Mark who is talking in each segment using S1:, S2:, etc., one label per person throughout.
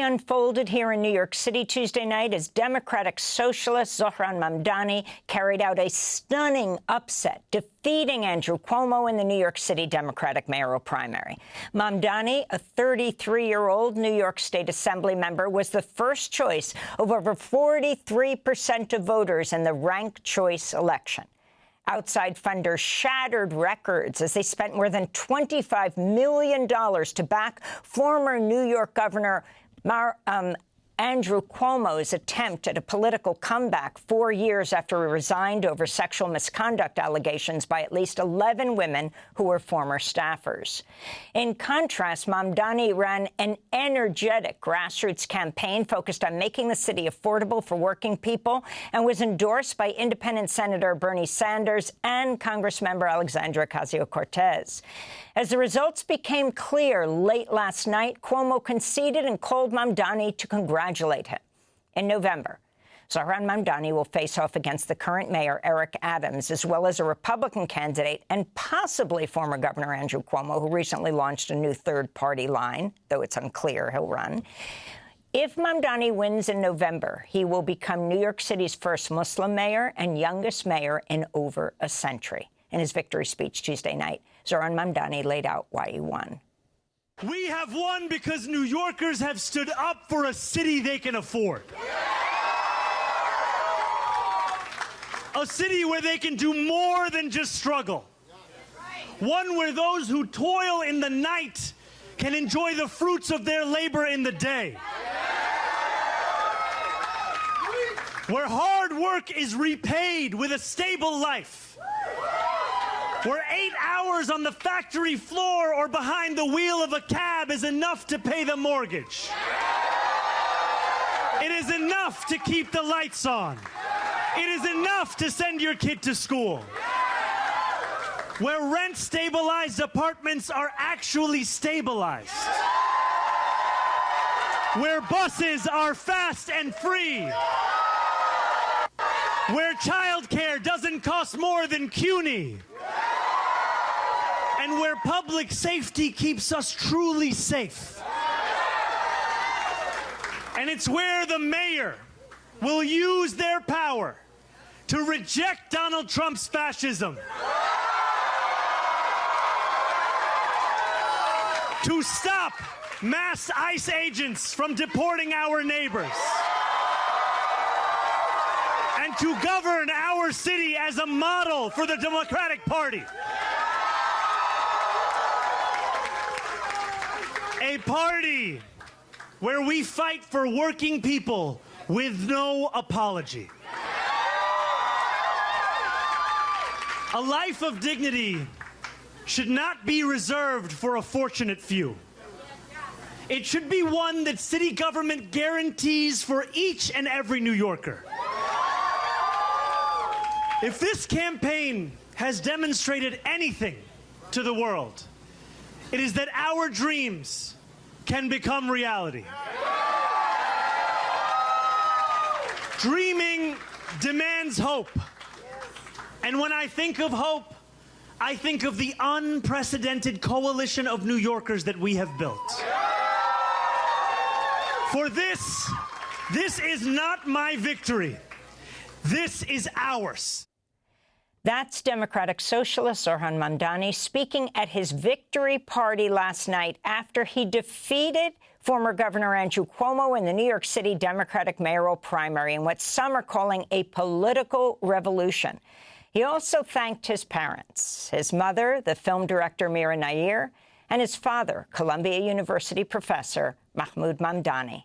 S1: unfolded here in New York City Tuesday night as Democratic socialist Zohran Mamdani carried out a stunning upset, defeating Andrew Cuomo in the New York City Democratic mayoral primary. Mamdani, a 33-year-old New York State Assembly member, was the first choice of over 43% of voters in the ranked choice election. Outside funders shattered records as they spent more than $25 million to back former New York Governor Andrew Cuomo's attempt at a political comeback 4 years after he resigned over sexual misconduct allegations by at least 11 women who were former staffers. In contrast, Mamdani ran an energetic grassroots campaign focused on making the city affordable for working people and was endorsed by Independent Senator Bernie Sanders and Congressmember Alexandria Ocasio-Cortez. As the results became clear late last night, Cuomo conceded and called Mamdani to congratulate him. In November, Zohran Mamdani will face off against the current mayor, Eric Adams, as well as a Republican candidate and possibly former Governor Andrew Cuomo, who recently launched a new third-party line, though it's unclear he'll run. If Mamdani wins in November, he will become New York City's first Muslim mayor and youngest mayor in over a century. In his victory speech Tuesday night, Zohran Mamdani laid out why he won.
S2: We have won because New Yorkers have stood up for a city they can afford. A city where they can do more than just struggle. One where those who toil in the night can enjoy the fruits of their labor in the day. Where hard work is repaid with a stable life. Where 8 hours on the factory floor or behind the wheel of a cab is enough to pay the mortgage. It is enough to keep the lights on. It is enough to send your kid to school. Where rent-stabilized apartments are actually stabilized. Where buses are fast and free. Where childcare doesn't cost more than CUNY. And where public safety keeps us truly safe. And it's where the mayor will use their power to reject Donald Trump's fascism, to stop mass ICE agents from deporting our neighbors, and to govern our city as a model for the Democratic Party. A party where we fight for working people with no apology. A life of dignity should not be reserved for a fortunate few. It should be one that city government guarantees for each and every New Yorker. If this campaign has demonstrated anything to the world, it is that our dreams can become reality. Dreaming demands hope. And when I think of hope, I think of the unprecedented coalition of New Yorkers that we have built. For this is not my victory. This is ours.
S1: That's Democratic socialist Zohran Mamdani speaking at his victory party last night after he defeated former Governor Andrew Cuomo in the New York City Democratic mayoral primary in what some are calling a political revolution. He also thanked his parents, his mother, the film director Mira Nair, and his father, Columbia University professor Mahmoud Mamdani.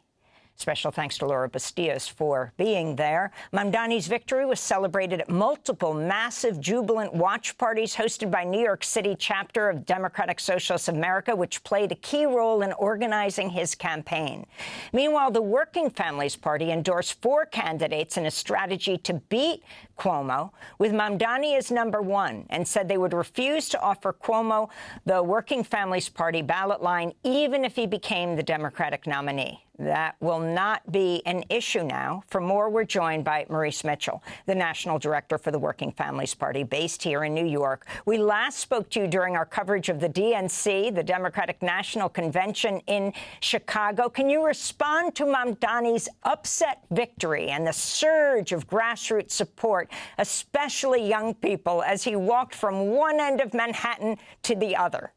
S1: Special thanks to Laura Bastillas for being there. Mamdani's victory was celebrated at multiple massive jubilant watch parties hosted by New York City chapter of Democratic Socialists of America, which played a key role in organizing his campaign. Meanwhile, the Working Families Party endorsed 4 candidates in a strategy to beat Cuomo, with Mamdani as #1, and said they would refuse to offer Cuomo the Working Families Party ballot line even if he became the Democratic nominee. That will not be an issue now. For more, we're joined by Moe Mitchell, the National Director for the Working Families Party, based here in New York. We last spoke to you during our coverage of the DNC, the Democratic National Convention in Chicago. Can you respond to Mamdani's upset victory and the surge of grassroots support, especially young people, as he walked from one end of Manhattan to the other?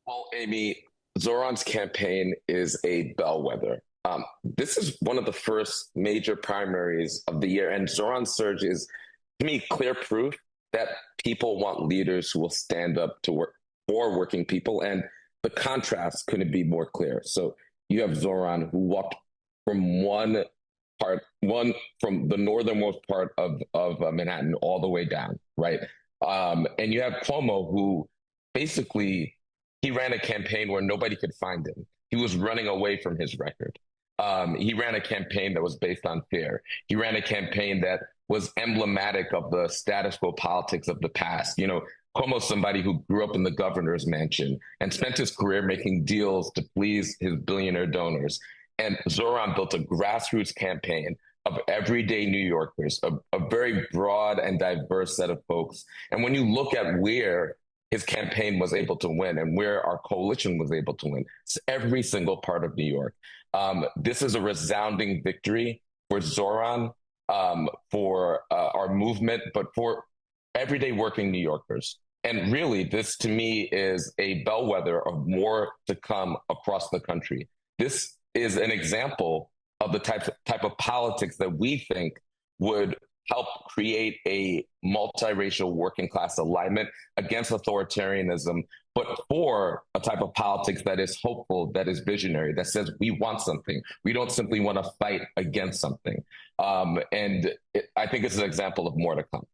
S3: Well, Amy, Zohran's campaign is a bellwether. This is one of the first major primaries of the year, and Zohran's surge is, to me, clear proof that people want leaders who will stand up to work for working people, and the contrast couldn't be more clear. So you have Zohran, who walked from from the northernmost part of Manhattan all the way down, right? And you have Cuomo, who basically, he ran a campaign where nobody could find him. He was running away from his record. He ran a campaign that was based on fear. He ran a campaign that was emblematic of the status quo politics of the past. You know, Cuomo's somebody who grew up in the governor's mansion and spent his career making deals to please his billionaire donors. And Zohran built a grassroots campaign of everyday New Yorkers, a very broad and diverse set of folks. And when you look at where his campaign was able to win and where our coalition was able to win, it's every single part of New York. This is a resounding victory for Zohran, for our movement, but for everyday working New Yorkers. And really, this to me is a bellwether of more to come across the country. This is an example of the type of politics that we think would help create a multiracial working class alignment against authoritarianism, but for a type of politics that is hopeful, that is visionary, that says we want something. We don't simply want to fight against something. I think it's an example of more to come.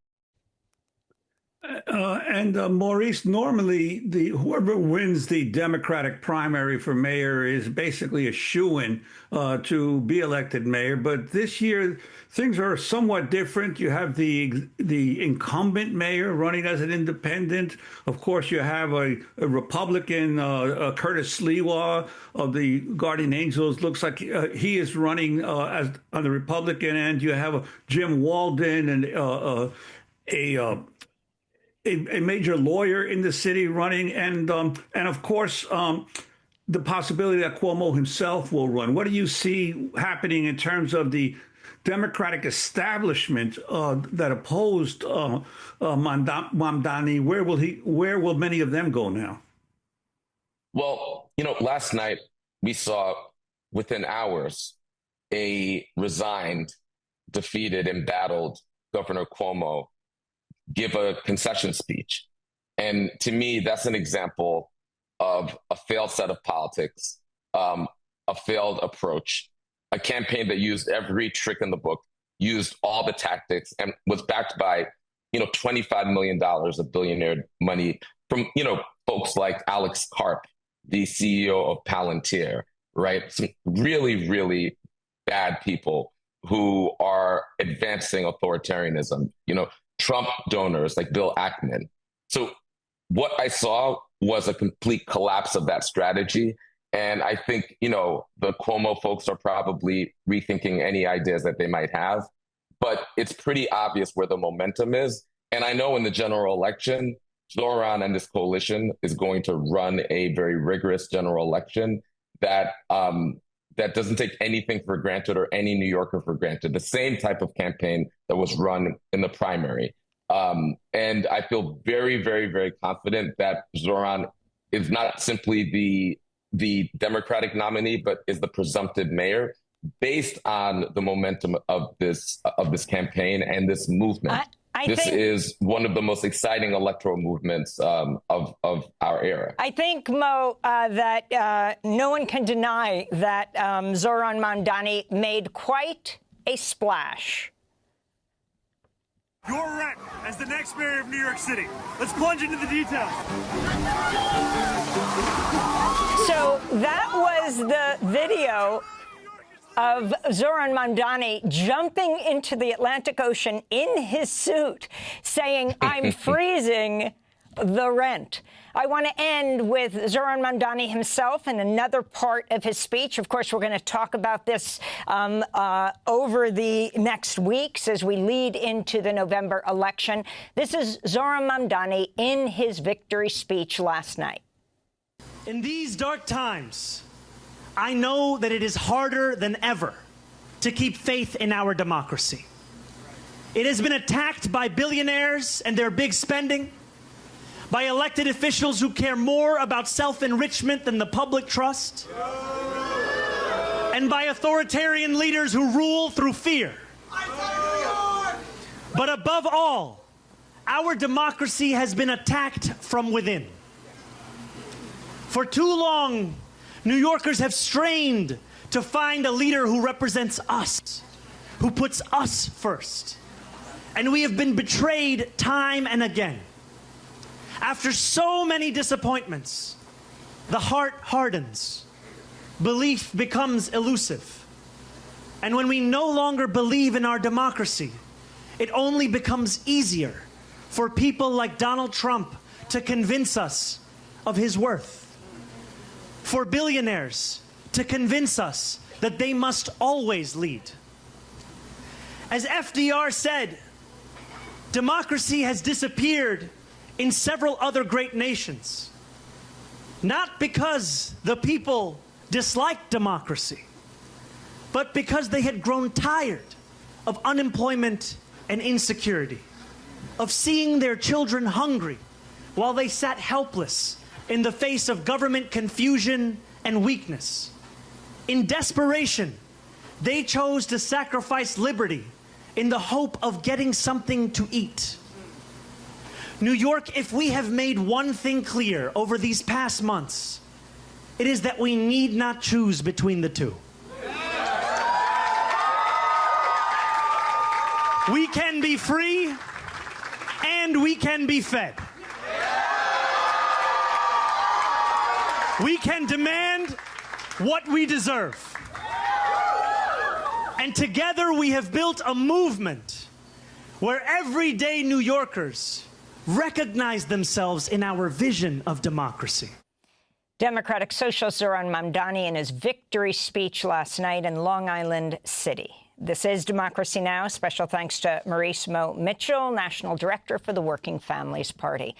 S4: Maurice, normally whoever wins the Democratic primary for mayor is basically a shoo-in to be elected mayor. But this year, things are somewhat different. You have the incumbent mayor running as an independent. Of course, you have a Republican, Curtis Sliwa of the Guardian Angels. Looks like he is running as on the Republican end. You have Jim Walden and a major lawyer in the city running, and of course, the possibility that Cuomo himself will run. What do you see happening in terms of the Democratic establishment that opposed Mamdani? Where will many of them go now?
S3: Well, you know, last night we saw within hours a resigned, defeated, embattled Governor Cuomo give a concession speech. And to me, that's an example of a failed set of politics, a failed approach, a campaign that used every trick in the book, used all the tactics, and was backed by, $25 million of billionaire money from, folks like Alex Karp, the CEO of Palantir, right? Some really, really bad people who are advancing authoritarianism, Trump donors like Bill Ackman. So what I saw was a complete collapse of that strategy. And I think, the Cuomo folks are probably rethinking any ideas that they might have. But it's pretty obvious where the momentum is. And I know in the general election, Zohran and this coalition is going to run a very rigorous general election that that doesn't take anything for granted or any New Yorker for granted. The same type of campaign that was run in the primary. And I feel very, very, very confident that Zohran is not simply the Democratic nominee, but is the presumptive mayor based on the momentum of this campaign and this movement. This is one of the most exciting electoral movements of our era.
S1: I think, Mo, that no one can deny that Zohran Mamdani made quite a splash.
S2: Your rep as the next mayor of New York City. Let's plunge into the details.
S1: So that was the video of Zohran Mamdani jumping into the Atlantic Ocean in his suit, saying, "I'm freezing, the rent. I want to end with Zohran Mamdani himself and another part of his speech. Of course, we're going to talk about this over the next weeks as we lead into the November election. This is Zohran Mamdani in his victory speech last night.
S2: In these dark times, I know that it is harder than ever to keep faith in our democracy. It has been attacked by billionaires and their big spending, by elected officials who care more about self-enrichment than the public trust, and by authoritarian leaders who rule through fear. But above all, our democracy has been attacked from within. For too long, New Yorkers have strained to find a leader who represents us, who puts us first. And we have been betrayed time and again. After so many disappointments, the heart hardens, belief becomes elusive. And when we no longer believe in our democracy, it only becomes easier for people like Donald Trump to convince us of his worth, for billionaires to convince us that they must always lead. As FDR said, democracy has disappeared in several other great nations, not because the people disliked democracy, but because they had grown tired of unemployment and insecurity, of seeing their children hungry while they sat helpless in the face of government confusion and weakness. In desperation, they chose to sacrifice liberty in the hope of getting something to eat. New York, if we have made one thing clear over these past months, it is that we need not choose between the two. We can be free and we can be fed. We can demand what we deserve. And together we have built a movement where everyday New Yorkers recognize themselves in our vision of democracy.
S1: Democratic Socialist Zohran Mamdani in his victory speech last night in Long Island City. This is Democracy Now! Special thanks to Moe Mitchell, National Director for the Working Families Party.